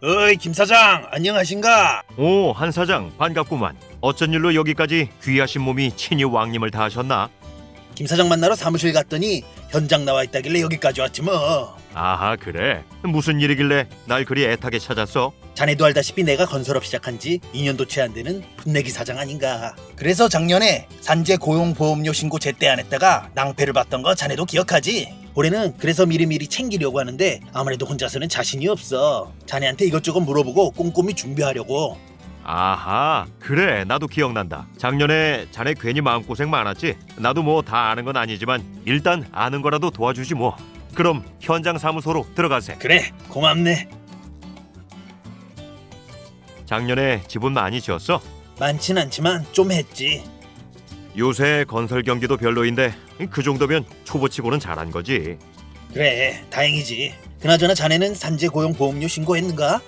어이 김 사장 안녕하신가? 오, 한 사장 반갑구만. 어쩐 일로 여기까지 귀하신 몸이 친히 왕님을 다하셨나? 김 사장 만나러 사무실 갔더니 현장 나와 있다길래 여기까지 왔지 뭐. 아하, 그래. 무슨 일이길래 날 그리 애타게 찾았어? 자네도 알다시피 내가 건설업 시작한 지 2년도 채 안 되는 풋내기 사장 아닌가. 그래서 작년에 산재 고용보험료 신고 제때 안 했다가 낭패를 봤던 거 자네도 기억하지? 올해는 그래서 미리미리 챙기려고 하는데 아무래도 혼자서는 자신이 없어. 자네한테 이것저것 물어보고 꼼꼼히 준비하려고. 아하, 그래. 나도 기억난다. 작년에 자네 괜히 마음고생 많았지? 나도 뭐 다 아는 건 아니지만 일단 아는 거라도 도와주지 뭐. 그럼 현장 사무소로 들어가세. 그래 고맙네. 작년에 집은 많이 지었어? 많진 않지만 좀 했지. 요새 건설 경기도 별로인데 그 정도면 초보치고는 잘한 거지. 그래 다행이지. 그나저나 자네는 산재 고용보험료 신고했는가?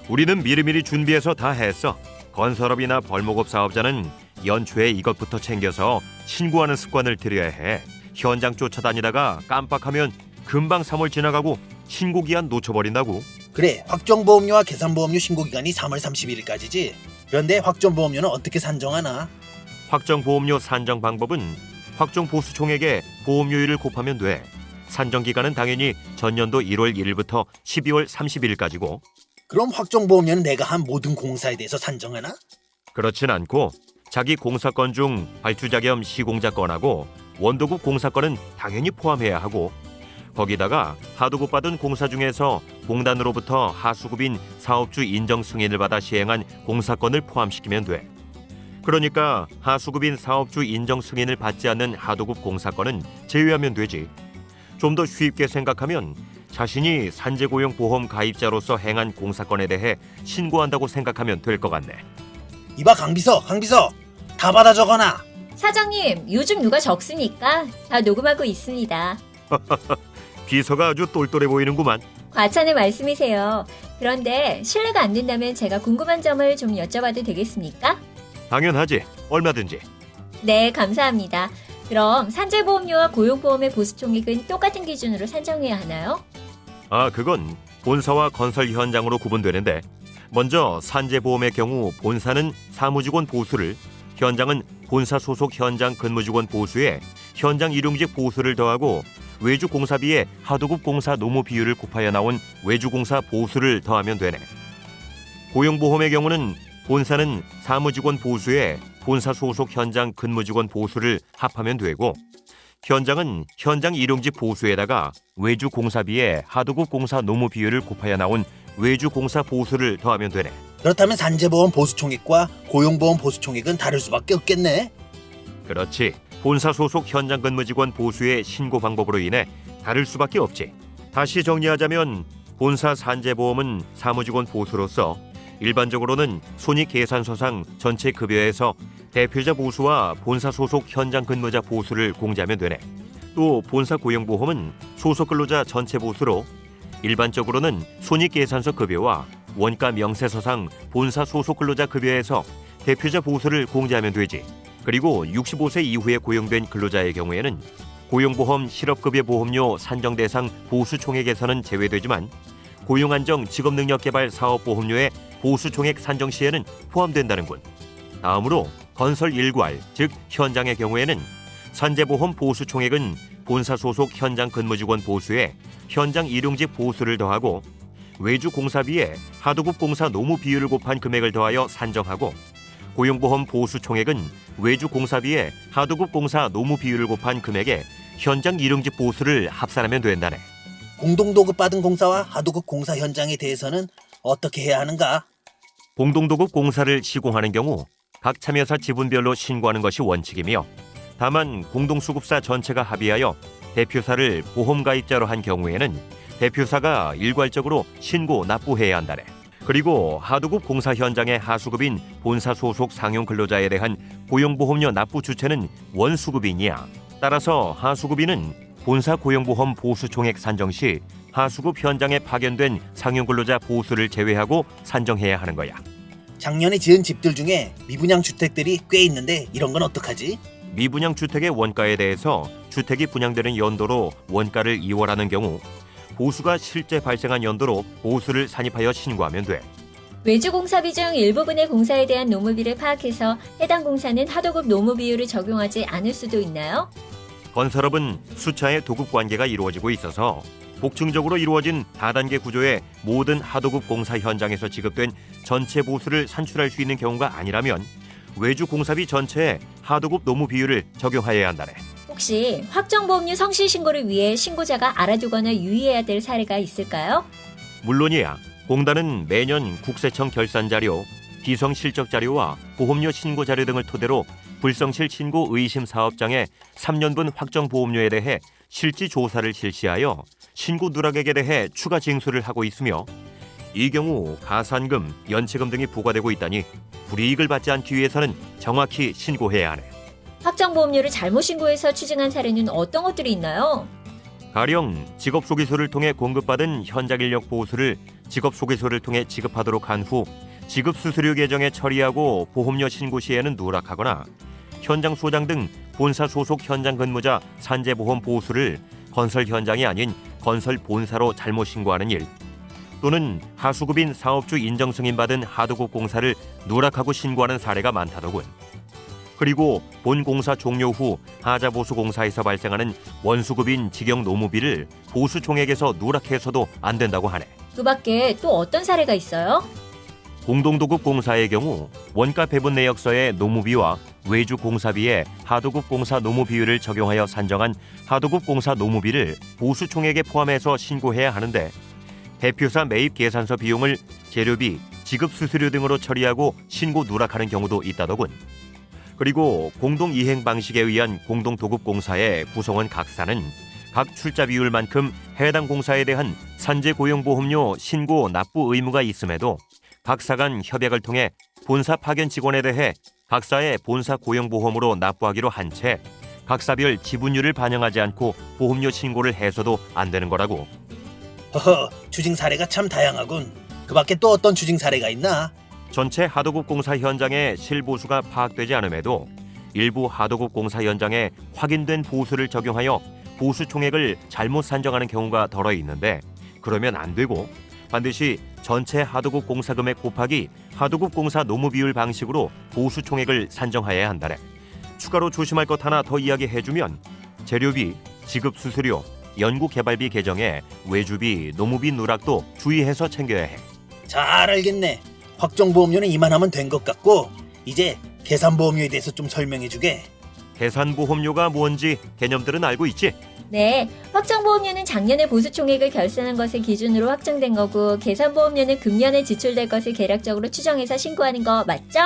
우리는 미리미리 준비해서 다 했어. 건설업이나 벌목업 사업자는 연초에 이것부터 챙겨서 신고하는 습관을 들여야 해. 현장 쫓아다니다가 깜빡하면 금방 3월 지나가고 신고기한 놓쳐버린다고. 그래 확정보험료와 계산보험료 신고기간이 3월 31일까지지. 그런데 확정보험료는 어떻게 산정하나? 확정보험료 산정 방법은 확정보수총액에 보험료율을 곱하면 돼. 산정기간은 당연히 전년도 1월 1일부터 12월 31일까지고. 그럼 확정보험료는 내가 한 모든 공사에 대해서 산정하나? 그렇진 않고 자기 공사건 중 발주자 겸 시공자 건하고 원도급 공사건은 당연히 포함해야 하고, 거기다가 하도급 받은 공사 중에서 공단으로부터 하수급인 사업주 인정 승인을 받아 시행한 공사건을 포함시키면 돼. 그러니까 하수급인 사업주 인정 승인을 받지 않는 하도급 공사건은 제외하면 되지. 좀 더 쉽게 생각하면 자신이 산재고용보험 가입자로서 행한 공사건에 대해 신고한다고 생각하면 될 것 같네. 이봐 강비서 다 받아 적어놔. 사장님, 요즘 누가 적습니까? 다 녹음하고 있습니다. 비서가 아주 똘똘해 보이는구만. 과찬의 말씀이세요. 그런데 실례가 안 된다면 제가 궁금한 점을 좀 여쭤봐도 되겠습니까? 당연하지. 얼마든지. 네, 감사합니다. 그럼 산재보험료와 고용보험의 보수총액은 똑같은 기준으로 산정해야 하나요? 그건 본사와 건설 현장으로 구분되는데, 먼저 산재보험의 경우 본사는 사무직원 보수를, 현장은 본사 소속 현장 근무직원 보수에 현장 일용직 보수를 더하고 외주 공사비에 하도급 공사 노무 비율을 곱하여 나온 외주 공사 보수를 더하면 되네. 고용보험의 경우는 본사는 사무직원 보수에 본사 소속 현장 근무직원 보수를 합하면 되고, 현장은 현장 일용직 보수에다가 외주 공사비에 하도급 공사 노무 비율을 곱하여 나온 외주 공사 보수를 더하면 되네. 그렇다면 산재보험 보수총액과 고용보험 보수총액은 다를 수밖에 없겠네. 그렇지. 본사 소속 현장 근무직원 보수의 신고 방법으로 인해 다를 수밖에 없지. 다시 정리하자면 본사 산재보험은 사무직원 보수로서 일반적으로는 손익계산서상 전체 급여에서 대표자 보수와 본사 소속 현장 근무자 보수를 공제하면 되네. 또 본사 고용보험은 소속 근로자 전체 보수로 일반적으로는 손익계산서 급여와 원가 명세서상 본사 소속 근로자 급여에서 대표자 보수를 공제하면 되지. 그리고 65세 이후에 고용된 근로자의 경우에는 고용보험 실업급여 보험료 산정 대상 보수 총액에서는 제외되지만 고용안정 직업능력개발 사업보험료의 보수 총액 산정 시에는 포함된다는군. 다음으로 건설 일괄, 즉 현장의 경우에는 산재보험 보수 총액은 본사 소속 현장 근무직원 보수에 현장 일용직 보수를 더하고 외주 공사비에 하도급 공사 노무 비율을 곱한 금액을 더하여 산정하고, 고용보험 보수 총액은 외주 공사비에 하도급 공사 노무 비율을 곱한 금액에 현장 일용직 보수를 합산하면 된다네. 공동도급 받은 공사와 하도급 공사 현장에 대해서는 어떻게 해야 하는가? 공동도급 공사를 시공하는 경우 각 참여사 지분별로 신고하는 것이 원칙이며, 다만 공동수급사 전체가 합의하여 대표사를 보험가입자로 한 경우에는 대표사가 일괄적으로 신고 납부해야 한다네. 그리고 하도급 공사 현장의 하수급인 본사 소속 상용 근로자에 대한 고용보험료 납부 주체는 원수급인이야. 따라서 하수급인은 본사 고용보험 보수 총액 산정 시 하수급 현장에 파견된 상용 근로자 보수를 제외하고 산정해야 하는 거야. 작년에 지은 집들 중에 미분양 주택들이 꽤 있는데 이런 건 어떡하지? 미분양 주택의 원가에 대해서 주택이 분양되는 연도로 원가를 이월하는 경우 보수가 실제 발생한 연도로 보수를 산입하여 신고하면 돼. 외주 공사비 중 일부분의 공사에 대한 노무비를 파악해서 해당 공사는 하도급 노무 비율을 적용하지 않을 수도 있나요? 건설업은 수차의 도급 관계가 이루어지고 있어서 복층적으로 이루어진 다단계 구조의 모든 하도급 공사 현장에서 지급된 전체 보수를 산출할 수 있는 경우가 아니라면 외주 공사비 전체에 하도급 노무 비율을 적용하여야 한다네. 혹시 확정보험료 성실 신고를 위해 신고자가 알아두거나 유의해야 될 사례가 있을까요? 물론이야. 공단은 매년 국세청 결산 자료, 비성 실적 자료와 보험료 신고 자료 등을 토대로 불성실 신고 의심 사업장의 3년분 확정 보험료에 대해 실지 조사를 실시하여 신고 누락액에 대해 추가 징수를 하고 있으며 이 경우 가산금, 연체금 등이 부과되고 있다니 불이익을 받지 않기 위해서는 정확히 신고해야 하네. 확정보험료를 잘못 신고해서 추징한 사례는 어떤 것들이 있나요? 가령 직업소개소를 통해 공급받은 현장 인력 보수를 직업소개소를 통해 지급하도록 한 후 지급수수료 계정에 처리하고 보험료 신고 시에는 누락하거나 현장 소장 등 본사 소속 현장 근무자 산재보험 보수를 건설 현장이 아닌 건설 본사로 잘못 신고하는 일, 또는 하수급인 사업주 인정 승인받은 하도급 공사를 누락하고 신고하는 사례가 많다더군. 그리고 본 공사 종료 후 하자보수 공사에서 발생하는 원수급인 직영 노무비를 보수 총액에서 누락해서도 안 된다고 하네. 그 밖에 또 어떤 사례가 있어요? 공동도급 공사의 경우 원가 배분 내역서의 노무비와 외주 공사비에 하도급 공사 노무 비율을 적용하여 산정한 하도급 공사 노무비를 보수 총액에 포함해서 신고해야 하는데 대표사 매입 계산서 비용을 재료비, 지급 수수료 등으로 처리하고 신고 누락하는 경우도 있다더군. 그리고 공동 이행 방식에 의한 공동 도급 공사의 구성원 각사는 각 출자 비율만큼 해당 공사에 대한 산재 고용보험료 신고 납부 의무가 있음에도 각사 간 협약을 통해 본사 파견 직원에 대해 각사의 본사 고용보험으로 납부하기로 한 채 각사별 지분율을 반영하지 않고 보험료 신고를 해서도 안 되는 거라고. 허허, 추징 사례가 참 다양하군. 그 밖에 또 어떤 추징 사례가 있나? 전체 하도급 공사 현장의 실보수가 파악되지 않음에도 일부 하도급 공사 현장에 확인된 보수를 적용하여 보수 총액을 잘못 산정하는 경우가 덜어 있는데 그러면 안 되고 반드시 전체 하도급 공사 금액 곱하기 하도급 공사 노무 비율 방식으로 보수 총액을 산정해야 한다네. 추가로 조심할 것 하나 더 이야기해주면 재료비, 지급 수수료, 연구 개발비 계정에 외주비, 노무비 누락도 주의해서 챙겨야 해. 잘 알겠네. 확정보험료는 이만하면 된 것 같고 이제 계산보험료에 대해서 좀 설명해주게. 계산보험료가 뭔지 개념들은 알고 있지? 네, 확정보험료는 작년에 보수총액을 결산한 것을 기준으로 확정된 거고 계산보험료는 금년에 지출될 것을 계략적으로 추정해서 신고하는 거 맞죠?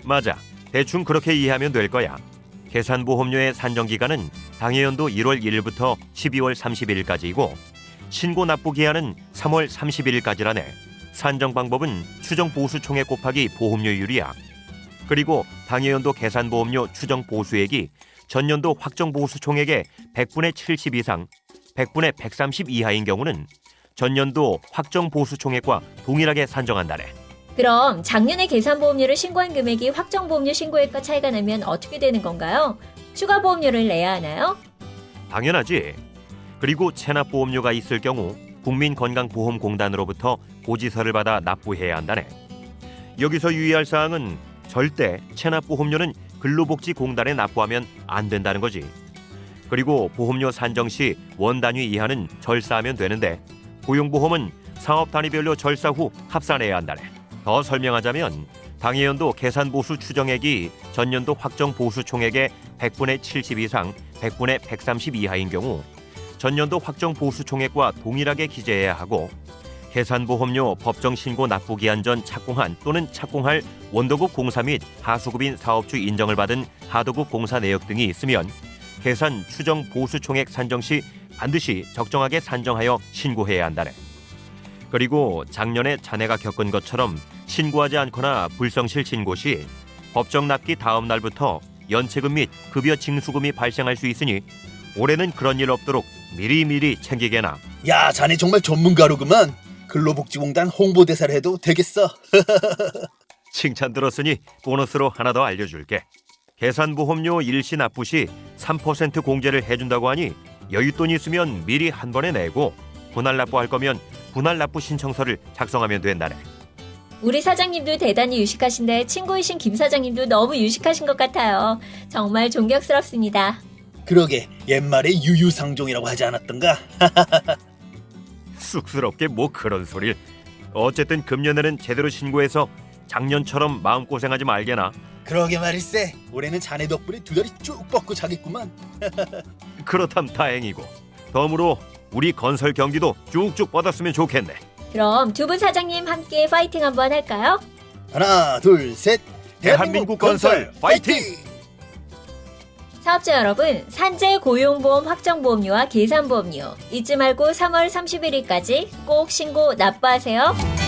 맞아. 대충 그렇게 이해하면 될 거야. 계산보험료의 산정기간은 당해연도 1월 1일부터 12월 31일까지이고 신고 납부 기한은 3월 31일까지라네. 산정 방법은 추정 보수 총액 곱하기 보험료율이야. 그리고 당해연도 계산보험료 추정 보수액이 전년도 확정 보수 총액의 100분의 70 이상, 100분의 130 이하인 경우는 전년도 확정 보수 총액과 동일하게 산정한다네. 그럼 작년에 계산보험료를 신고한 금액이 확정보험료 신고액과 차이가 나면 어떻게 되는 건가요? 추가 보험료를 내야 하나요? 당연하지. 그리고 체납보험료가 있을 경우 국민건강보험공단으로부터 고지서를 받아 납부해야 한다네. 여기서 유의할 사항은 절대 체납보험료는 근로복지공단에 납부하면 안 된다는 거지. 그리고 보험료 산정 시 원단위 이하는 절사하면 되는데 고용보험은 사업단위별로 절사 후 합산해야 한다네. 더 설명하자면 당해연도 계산보수 추정액이 전년도 확정 보수 총액의 100분의 70 이상, 100분의 130 이하인 경우 전년도 확정 보수 총액과 동일하게 기재해야 하고 계산보험료 법정 신고 납부 기한 전 착공한 또는 착공할 원도급 공사 및 하수급인 사업주 인정을 받은 하도급 공사 내역 등이 있으면 계산 추정 보수 총액 산정 시 반드시 적정하게 산정하여 신고해야 한다네. 그리고 작년에 자네가 겪은 것처럼 신고하지 않거나 불성실 신고 시 법정 납기 다음 날부터 연체금 및 급여 징수금이 발생할 수 있으니 올해는 그런 일 없도록 미리미리 챙기게나. 야, 자네 정말 전문가로구만. 근로복지공단 홍보대사를 해도 되겠어. 칭찬 들었으니 보너스로 하나 더 알려줄게. 계산보험료 일시 납부 시 3% 공제를 해준다고 하니 여윳돈이 있으면 미리 한 번에 내고 분할 납부할 거면 분할 납부 신청서를 작성하면 된다네. 우리 사장님도 대단히 유식하신데 친구이신 김 사장님도 너무 유식하신 것 같아요. 정말 존경스럽습니다. 그러게 옛말에 유유상종이라고 하지 않았던가? 쑥스럽게 뭐 그런 소릴. 어쨌든 금년에는 제대로 신고해서 작년처럼 마음고생하지 말게나. 그러게 말일세. 올해는 자네 덕분에 두 다리 쭉 뻗고 자겠구만. 그렇담 다행이고 덤으로 우리 건설 경기도 쭉쭉 뻗었으면 좋겠네. 그럼 두 분 사장님 함께 파이팅 한번 할까요? 하나 둘 셋. 대한민국 건설 파이팅! 사업자 여러분, 산재 고용보험 확정보험료와 계산보험료 잊지 말고 3월 31일까지 꼭 신고 납부하세요.